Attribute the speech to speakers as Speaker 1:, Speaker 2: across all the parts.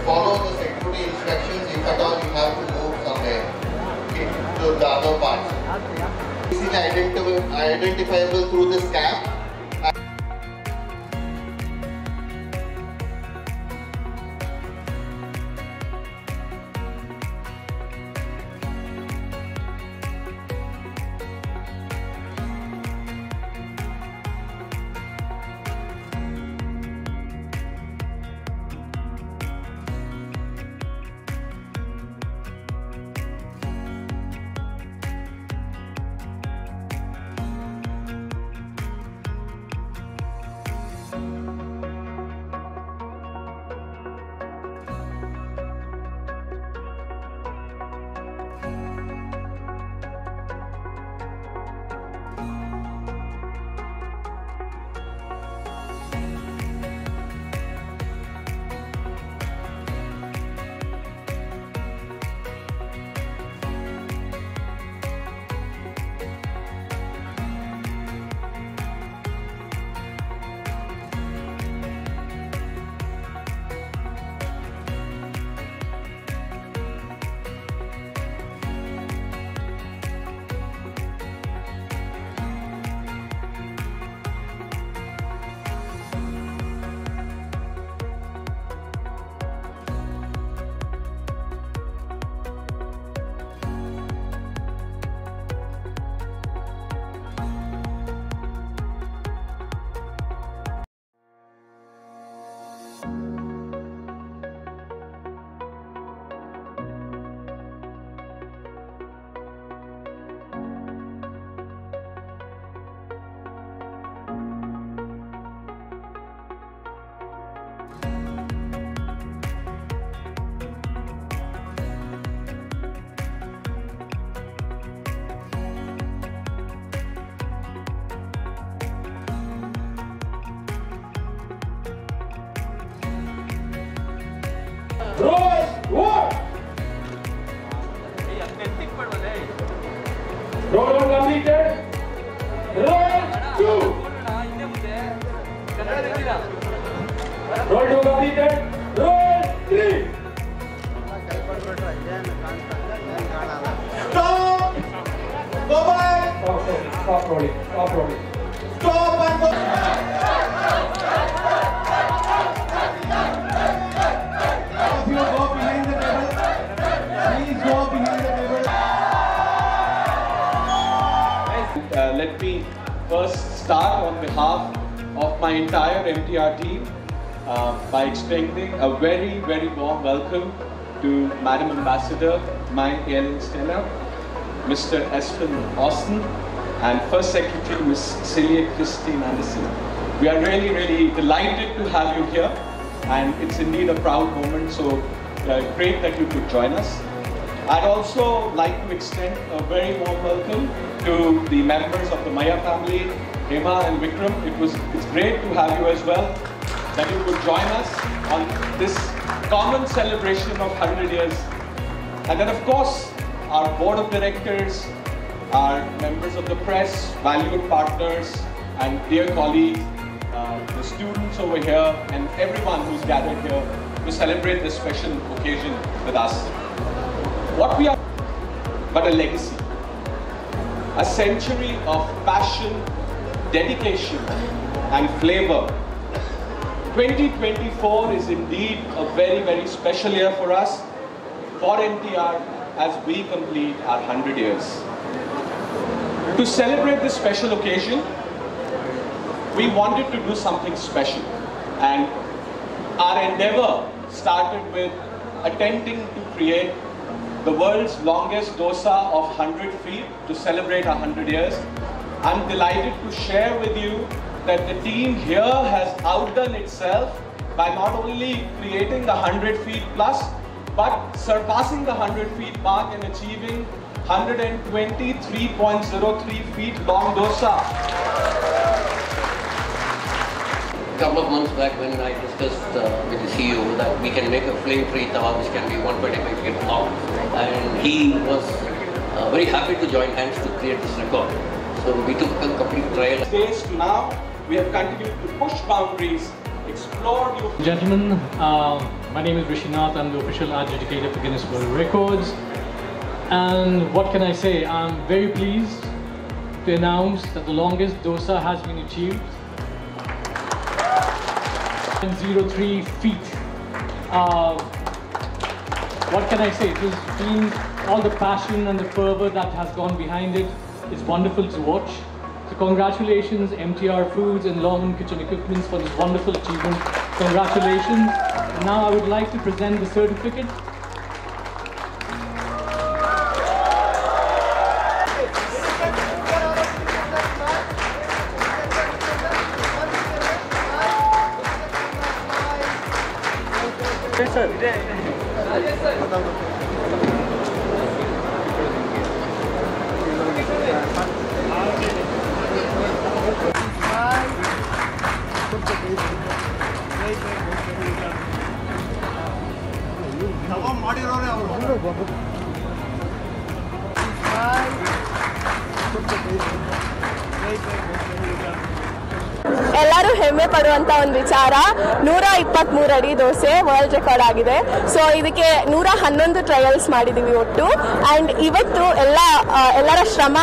Speaker 1: Follow the security instructions if at all you have to move somewhere, okay, to the other parts. Easily identifiable through this cam.
Speaker 2: Roll completed. Roll 2. Roll 2 completed. Roll 3.
Speaker 1: Stop! Go back!
Speaker 2: Stop rolling. Stop rolling.
Speaker 1: Stop and go! If you go behind the table, please go behind the table.
Speaker 3: Let me first start on behalf of my entire MTR team by extending a very, very warm welcome to Madam Ambassador, my Ellen Stella, Mr. Espen Austin, and First Secretary, Ms. Celia Christine Anderson. We are really, really delighted to have you here, and it's indeed a proud moment, so great that you could join us. I'd also like to extend a very warm welcome to the members of the Maya family, Hema and Vikram. It's great to have you as well, that you could join us on this common celebration of 100 years. And then of course, our board of directors, our members of the press, valued partners, and dear colleagues, the students over here, and everyone who's gathered here to celebrate this special occasion with us. What we are but a legacy, a century of passion, dedication, and flavor. 2024 is indeed a very, very special year for us, for MTR, as we complete our 100 years. To celebrate this special occasion, we wanted to do something special, and our endeavor started with attempting to create the world's longest dosa of 100 feet to celebrate our 100 years. I'm delighted to share with you that the team here has outdone itself by not only creating the 100 feet plus, but surpassing the 100 feet mark and achieving 123.03 feet long dosa.
Speaker 4: A couple of months back when I discussed with the CEO that we can make a flame-free tawa which can be 125 feet long, and he was very happy to join hands to create this record. So we took a complete trial.
Speaker 3: Days to now, we have continued to push boundaries, explore new...
Speaker 5: Gentlemen, My name is Rishinath. I'm the official art educator for Guinness World Records. And what can I say? I'm very pleased to announce that the longest dosa has been achieved. 03 feet. What can I say? It has been all the passion and the fervor that has gone behind it. It's wonderful to watch. So congratulations MTR Foods and Lawman Kitchen Equipments for this wonderful achievement. Congratulations. And now I would like to present the certificate.
Speaker 6: Yes, sir.
Speaker 7: ಎಲ್ಲರೂ ಹೆಮ್ಮೆ ಪಡುವಂತ ಒಂದು ವಿಚಾರ 123 ಅಡಿ dosa world record ಆಗಿದೆ. So ಇದಕ್ಕೆ 111 trials ಮಾಡಿದೀವಿ ಒಟ್ಟು. And ಇವತ್ತು ಎಲ್ಲರ ಶ್ರಮ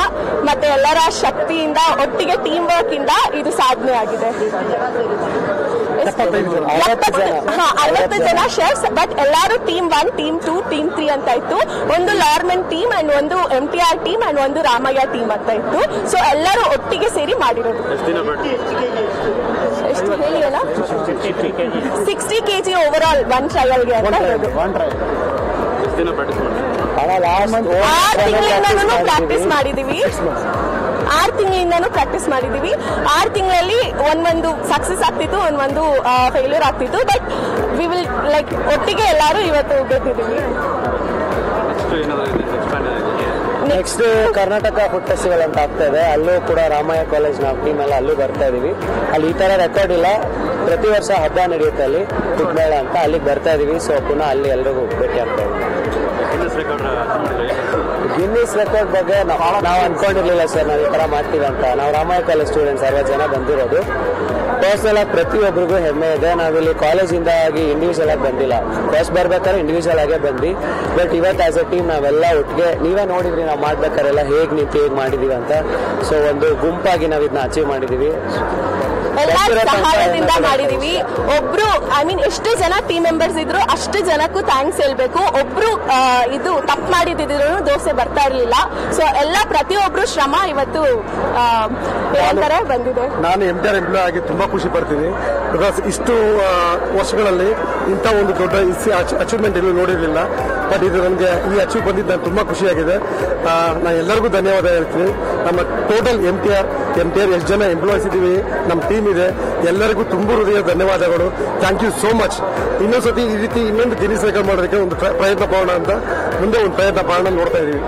Speaker 7: ಮತ್ತೆ ಎಲ್ಲರ ಶಕ್ತಿಯಿಂದ ಒಟ್ಟಿಗೆ ಟೀಮ್ ವರ್ಕ್ ಇಂದ ಇದು ಸಾಧನೆ ಆಗಿದೆ. 50 ಜನ ಶೆಫ್ಸ್, ಬಟ್ ಎಲ್ಲರೂ ಟೀಮ್ 1, ಟೀಮ್ 2, ಟೀಮ್ 3 ಅಂತ ಇತ್ತು. ಒಂದು ಲಾರ್ಮೆನ್ ಟೀಮ್ ಅಂಡ್ ಒಂದು MTR ಟೀಮ್ ಅಂಡ್ ಒಂದು ರಾಮಯ್ಯ ಟೀಮ್ ಅಂತ ಇತ್ತು. ಸೊ ಎಲ್ಲರೂ ಒಟ್ಟಿಗೆ ಸೇರಿ ಮಾಡಿರೋದು. ಎಷ್ಟು ಹೇಳಿ ಅಲ್ಲ, 60 kg ಓವರ್ ಆಲ್ ಒನ್ ಟ್ರಯಲ್ಗೆ ಅಂತ ಹೇಳೋದು. 6 ತಿಂಗಳಿಂದನೂ ಪ್ರಾಕ್ಟೀಸ್ ಮಾಡಿದೀವಿ. 6 ತಿಂಗಳಿಂದನೂ ಪ್ರಾಕ್ಟೀಸ್ ಮಾಡಿದೀವಿ. 6 ತಿಂಗಳಲ್ಲಿ ಒಂದೊಂದು ಸಕ್ಸಸ್ ಆಗ್ತಿತ್ತು, ಒಂದೊಂದು ಫೇಲ್ಯೂರ್ ಆಗ್ತಿತ್ತು. ಬಟ್ ವಿ ವಿಲ್ ಲೈಕ್ ಒಟ್ಟಿಗೆ ಎಲ್ಲರೂ ಇವತ್ತು ಗೆದ್ದಿದ್ದೀವಿ.
Speaker 6: ನೆಕ್ಸ್ಟ್ ಕರ್ನಾಟಕ ಫುಡ್ ಫೆಸ್ಟಿವಲ್ ಅಂತ ಆಗ್ತಾ ಇದೆ. ಅಲ್ಲೂ ಕೂಡ ರಾಮಯ್ಯ ಕಾಲೇಜ್ ನಾವು ಟೀಮ್ ಎಲ್ಲ ಅಲ್ಲೂ ಬರ್ತಾ ಇದೀವಿ. ಅಲ್ಲಿ ಈ ತರ ರೆಕಾರ್ಡ್ ಇಲ್ಲ, ಪ್ರತಿ ವರ್ಷ ಹಬ್ಬ ನಡೆಯುತ್ತೆ ಅಲ್ಲಿ ಫುಡ್ ಮೇಳ ಅಂತ, ಅಲ್ಲಿಗೆ ಬರ್ತಾ ಇದೀವಿ. ಸೊ ಪುನಃ ಅಲ್ಲಿ ಎಲ್ರಿಗೂ ಭೇಟಿ ಆಗ್ತಾ ಇದೀವಿ. ಗಿನ್ನಿಸ್ ರೆಕಾರ್ಡ್ ಬಗ್ಗೆ ನಾವು ಅನ್ಕೊಂಡಿರ್ಲಿಲ್ಲ ಸರ್, ನಾವು ಈ ತರ ಮಾಡ್ತೀವಿ ಅಂತ. ನಾವು ರಾಮಯ್ಯ ಕಾಲೇಜ್ ಸ್ಟೂಡೆಂಟ್ಸ್ 60 ಜನ ಬಂದಿರೋದು. ಪರ್ಸನಲ್ ಆಗಿ ಪ್ರತಿಯೊಬ್ಬರಿಗೂ ಹೆಮ್ಮೆ ಇದೆ. ನಾವಿಲ್ಲಿ ಕಾಲೇಜಿಂದ ಆಗಿ ಇಂಡಿವಿಜುವಲ್ ಆಗಿ ಬಂದಿಲ್ಲ. ಫಸ್ಟ್ ಬರ್ಬೇಕಾದ್ರೆ ಇಂಡಿವಿಜುವಲ್ ಆಗೇ ಬಂದ್ವಿ. ಬಟ್ ಇವತ್ತು ಆಸ್ ಎ ಟೀಮ್ ನಾವೆಲ್ಲ ಒಟ್ಟಿಗೆ, ನೀವೇ ನೋಡಿದ್ರಿ ನಾವು ಮಾಡ್ಬೇಕಾರೆಲ್ಲ ಹೇಗ್ ನಿಂತು ಹೇಗ್ ಮಾಡಿದೀವಿ ಅಂತ. ಸೊ ಒಂದು ಗುಂಪಾಗಿ ನಾವು ಇದನ್ನ ಅಚೀವ್ ಮಾಡಿದೀವಿ.
Speaker 7: ಎಲ್ಲರ ಸಹಾಯದಿಂದ ಮಾಡಿದೀವಿ. ಒಬ್ರು ಎಷ್ಟು ಜನ ಟೀಮ್ ಮೆಂಬರ್ಸ್ ಇದ್ರು ಅಷ್ಟು ಜನಕ್ಕೂ ಥ್ಯಾಂಕ್ಸ್ ಹೇಳ್ಬೇಕು. ಒಬ್ರು ಇದು ತಪ್ಪು ಮಾಡಿದ್ರು ದೋಸೆ ಬರ್ತಾ ಇರ್ಲಿಲ್ಲ. ಸೊ ಎಲ್ಲ ಪ್ರತಿಯೊಬ್ರು ಶ್ರಮ ಇವತ್ತು ಏನಂತಾರೆ ಬಂದಿದೆ.
Speaker 8: ನಾನು MTR ಎಂಪ್ಲಾಯ್ ಆಗಿ ತುಂಬಾ ಖುಷಿ ಪಡ್ತೀನಿ. ಬಿಕಾಸ್ ಇಷ್ಟು ವರ್ಷಗಳಲ್ಲಿ ಇಂಥ ಒಂದು ದೊಡ್ಡ ಅಚೀವ್ಮೆಂಟ್ ಎಲ್ಲೂ ನೋಡಿರಲಿಲ್ಲ. ಬಟ್ ಇದು ನನಗೆ ಈ ಅಚೀವ್ ಬಂದಿದ್ದು ನಾನು ತುಂಬಾ ಖುಷಿಯಾಗಿದೆ. ನಾನು ಎಲ್ಲರಿಗೂ ಧನ್ಯವಾದ ಹೇಳ್ತೀನಿ. ನಮ್ಮ ಟೋಟಲ್ MTR ಎಷ್ಟು ಜನ ಎಂಪ್ಲಾಯ್ಸ್ ಇದ್ದೀವಿ, ನಮ್ಮ ಟೀಮ್ ಇದೆ, ಎಲ್ಲರಿಗೂ ತುಂಬ ಹೃದಯ ಧನ್ಯವಾದಗಳು. Thank you so much. ಇನ್ನೊಂದ್ಸತಿ ಈ ರೀತಿ ಇನ್ನೊಂದು ಗಿನ್ನಿಸ್ ರೆಕಾರ್ಡ್ ಮಾಡೋದಕ್ಕೆ ಒಂದು ಪ್ರಯತ್ನ ಪಡೋಣ ಅಂತ ಮುಂದೆ ಒಂದು ಪ್ರಯತ್ನ ಪಡೋಣ ನೋಡ್ತಾ ಇದೀವಿ.